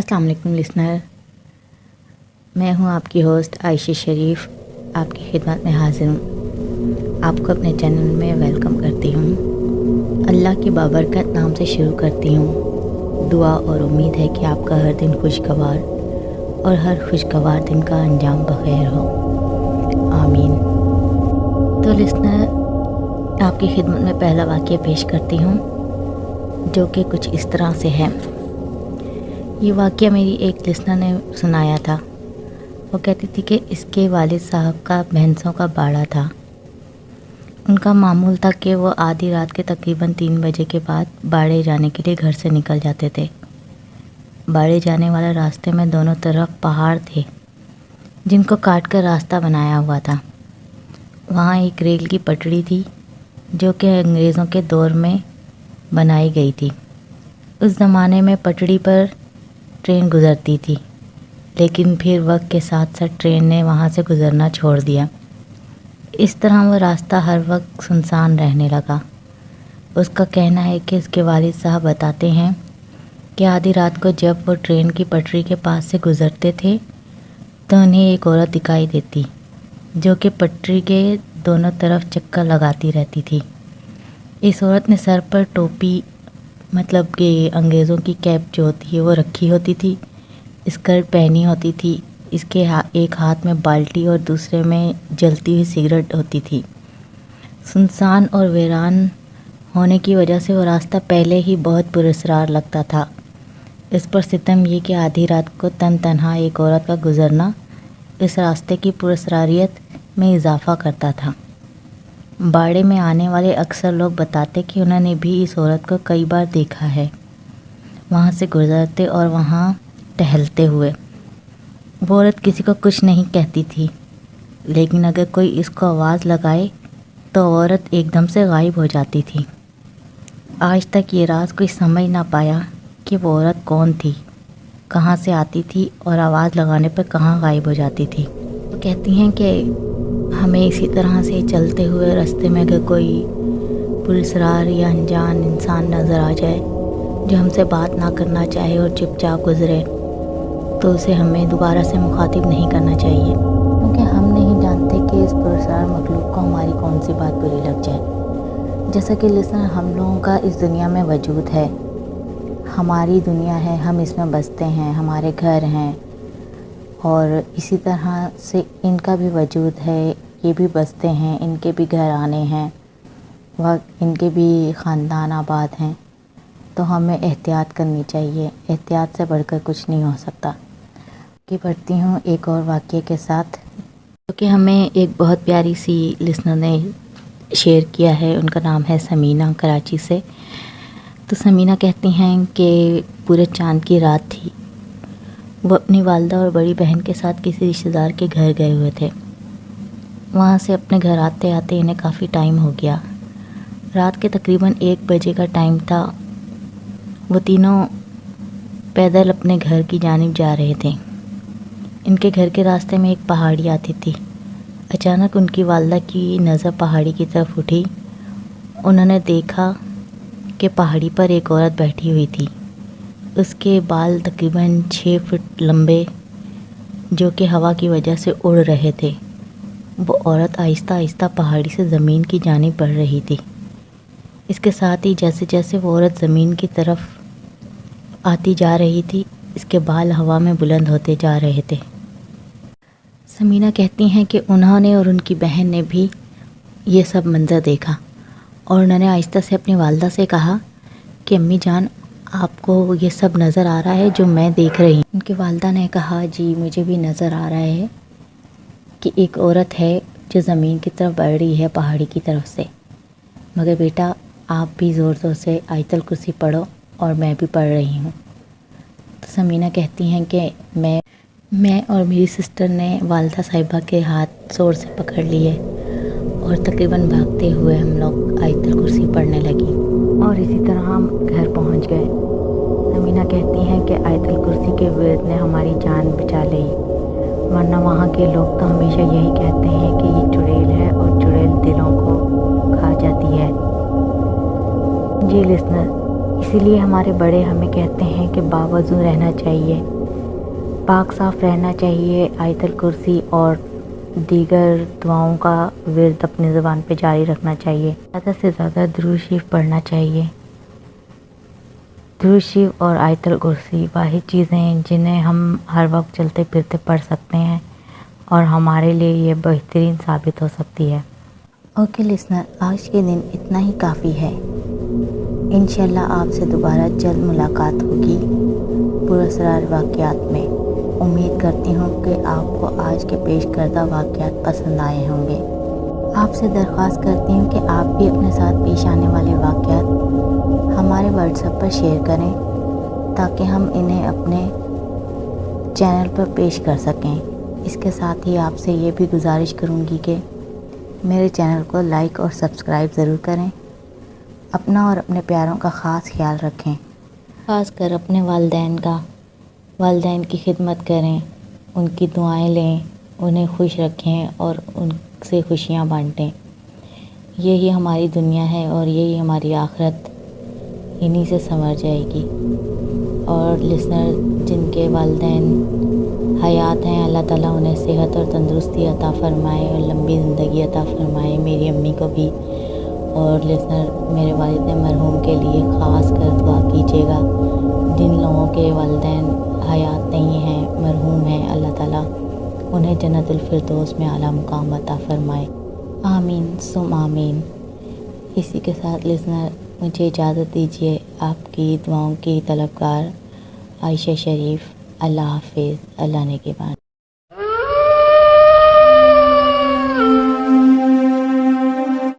अस्सलाम वालेकुम लिसनर, मैं हूं आपकी होस्ट आयशा शरीफ, आपकी खिदमत में हाजिर हूं। आपको अपने चैनल में वेलकम करती हूं। अल्लाह की बाबरकत नाम से शुरू करती हूं। दुआ और उम्मीद है कि आपका हर दिन खुशगवार और हर खुशगवार दिन का अंजाम बखैर हो, आमीन। तो लिसनर, आपकी खिदमत में पहला वाक़या पेश करती हूं, जो कि कुछ इस तरह से है। ये वाक़या मेरी एक लिसनर ने सुनाया था। वो कहती थी कि इसके वालिद साहब का भैंसों का बाड़ा था। उनका मामूल था कि वो आधी रात के तकरीबन 3 बजे के बाद बाड़े जाने के लिए घर से निकल जाते थे। बाड़े जाने वाले रास्ते में दोनों तरफ पहाड़ थे, जिनको काट कर रास्ता बनाया हुआ था। वहाँ एक रेल की पटड़ी थी, जो कि अंग्रेज़ों के दौर में बनाई गई थी। उस ज़माने में पटड़ी पर ट्रेन गुज़रती थी, लेकिन फिर वक्त के साथ साथ ट्रेन ने वहाँ से गुज़रना छोड़ दिया। इस तरह वो रास्ता हर वक्त सुनसान रहने लगा। उसका कहना है कि उसके वालिद साहब बताते हैं कि आधी रात को जब वो ट्रेन की पटरी के पास से गुज़रते थे तो उन्हें एक औरत दिखाई देती, जो कि पटरी के दोनों तरफ चक्कर लगाती रहती थी। इस औरत ने सर पर टोपी, मतलब कि अंग्रेज़ों की कैप जो होती है वो रखी होती थी, स्कर्ट पहनी होती थी। इसके एक हाथ में बाल्टी और दूसरे में जलती हुई सिगरेट होती थी। सुनसान और वीरान होने की वजह से वो रास्ता पहले ही बहुत पुरस्कार लगता था। इस पर सितम ये कि आधी रात को तन्हा एक औरत का गुज़रना इस रास्ते की पुरस्कारियत में इजाफ़ा करता था। बाड़े में आने वाले अक्सर लोग बताते कि उन्होंने भी इस औरत को कई बार देखा है, वहाँ से गुज़रते और वहाँ टहलते हुए। वो औरत किसी को कुछ नहीं कहती थी, लेकिन अगर कोई इसको आवाज़ लगाए तो औरत एकदम से गायब हो जाती थी। आज तक ये राज कोई समझ ना पाया कि वो औरत कौन थी, कहाँ से आती थी और आवाज़ लगाने पर कहाँ गायब हो जाती थी। वो कहती हैं कि हमें इसी तरह से चलते हुए रास्ते में अगर कोई पुरस्कार या अनजान इंसान नज़र आ जाए जो हमसे बात ना करना चाहे और चुपचाप गुज़रे, तो उसे हमें दोबारा से मुखातिब नहीं करना चाहिए, क्योंकि हम नहीं जानते कि इस पुरस्कार मखलूक को हमारी कौन सी बात बुरी लग जाए। जैसा कि लिसन, हम लोगों का इस दुनिया में वजूद है, हमारी दुनिया है, हम इसमें बसते हैं, हमारे घर हैं, और इसी तरह से इनका भी वजूद है, ये भी बसते हैं, इनके भी घर आने हैं, वह इनके भी ख़ानदान आबाद हैं। तो हमें एहतियात करनी चाहिए, एहतियात से बढ़कर कुछ नहीं हो सकता। कि बढ़ती हूँ एक और वाक़ये के साथ, क्योंकि हमें एक बहुत प्यारी सी लिसनर ने शेयर किया है। उनका नाम है समीना, कराची से। तो समीना कहती हैं कि पूरे चाँद की रात थी। वो अपनी वालदा और बड़ी बहन के साथ किसी रिश्तेदार के घर गए हुए थे। वहाँ से अपने घर आते आते इन्हें काफ़ी टाइम हो गया। रात के तकरीबन 1 बजे का टाइम था। वो तीनों पैदल अपने घर की जानिब जा रहे थे। इनके घर के रास्ते में एक पहाड़ी आती थी। अचानक उनकी वालदा की नज़र पहाड़ी की तरफ उठी। उन्होंने देखा कि पहाड़ी पर एक औरत बैठी हुई थी। उसके बाल तकरीबन 6 फुट लंबे, जो कि हवा की वजह से उड़ रहे थे। वो औरत आहिस्ता आहिस्ता पहाड़ी से ज़मीन की जानिब बढ़ रही थी। इसके साथ ही जैसे जैसे वो औरत ज़मीन की तरफ आती जा रही थी, इसके बाल हवा में बुलंद होते जा रहे थे। समीना कहती हैं कि उन्होंने और उनकी बहन ने भी ये सब मंज़र देखा, और उन्होंने आहिस्ता से अपनी वालदा से कहा कि अम्मी जान, आपको ये सब नज़र आ रहा है जो मैं देख रही हूँ? उनकी वालदा ने कहा, जी मुझे भी नज़र आ रहा है कि एक औरत है जो ज़मीन की तरफ बढ़ रही है पहाड़ी की तरफ से, मगर बेटा आप भी ज़ोर ज़ोर से आयतल कुर्सी पढ़ो और मैं भी पढ़ रही हूँ। तो समीना कहती हैं कि मैं और मेरी सिस्टर ने वालदा साहिबा के हाथ ज़ोर से पकड़ लिए और तकरीबन भागते हुए हम लोग आयतल कुर्सी पढ़ने लगी, और इसी तरह हम घर पहुँच गए। समीना कहती हैं कि आयतल कुर्सी के विर्द ने हमारी जान बचा ली, वरना वहाँ के लोग तो हमेशा यही कहते हैं कि ये चुड़ैल है और चुड़ैल दिलों को खा जाती है। जी लिसनर, اسی لیے ہمارے بڑے ہمیں کہتے ہیں کہ باوضو رہنا چاہیے، پاک صاف رہنا چاہیے، آیت الکرسی اور دیگر دعاؤں کا ورد اپنی زبان پہ جاری رکھنا چاہیے، زیادہ سے زیادہ درود شریف پڑھنا چاہیے۔ درود شریف اور آیت الکرسی واحد چیزیں ہیں جنہیں ہم ہر وقت چلتے پھرتے پڑھ سکتے ہیں اور ہمارے لیے یہ بہترین ثابت ہو سکتی ہے۔ اوکے لسنر، آج کے دن اتنا ہی کافی ہے۔ انشاءاللہ آپ سے دوبارہ جلد ملاقات ہوگی پراسرار واقعات میں۔ امید کرتی ہوں کہ آپ کو آج کے پیش کردہ واقعات پسند آئے ہوں گے۔ آپ سے درخواست کرتی ہوں کہ آپ بھی اپنے ساتھ پیش آنے والے واقعات ہمارے واٹس ایپ پر شیئر کریں تاکہ ہم انہیں اپنے چینل پر پیش کر سکیں۔ اس کے ساتھ ہی آپ سے یہ بھی گزارش کروں گی کہ میرے چینل کو لائک اور سبسکرائب ضرور کریں۔ اپنا اور اپنے پیاروں کا خاص خیال رکھیں، خاص کر اپنے والدین کی خدمت کریں، ان کی دعائیں لیں، انہیں خوش رکھیں اور ان سے خوشیاں بانٹیں۔ یہی ہماری دنیا ہے اور یہی ہماری آخرت انہی سے سنور جائے گی۔ اور لسنر جن کے والدین حیات ہیں، اللہ تعالیٰ انہیں صحت اور تندرستی عطا فرمائے اور لمبی زندگی عطا فرمائے، میری امی کو بھی۔ اور لسنر میرے والد مرحوم کے لیے خاص کر دعا کیجیے گا۔ جن لوگوں کے والدین حیات نہیں ہیں، مرحوم ہیں، اللہ تعالیٰ انہیں جنت الفردوس میں اعلیٰ مقام عطا فرمائے، آمین ثم آمین۔ اسی کے ساتھ لسنر مجھے اجازت دیجیے، آپ کی دعاؤں کی طلبگار عائشہ شریف۔ اللہ حافظ، اللہ نگہبان۔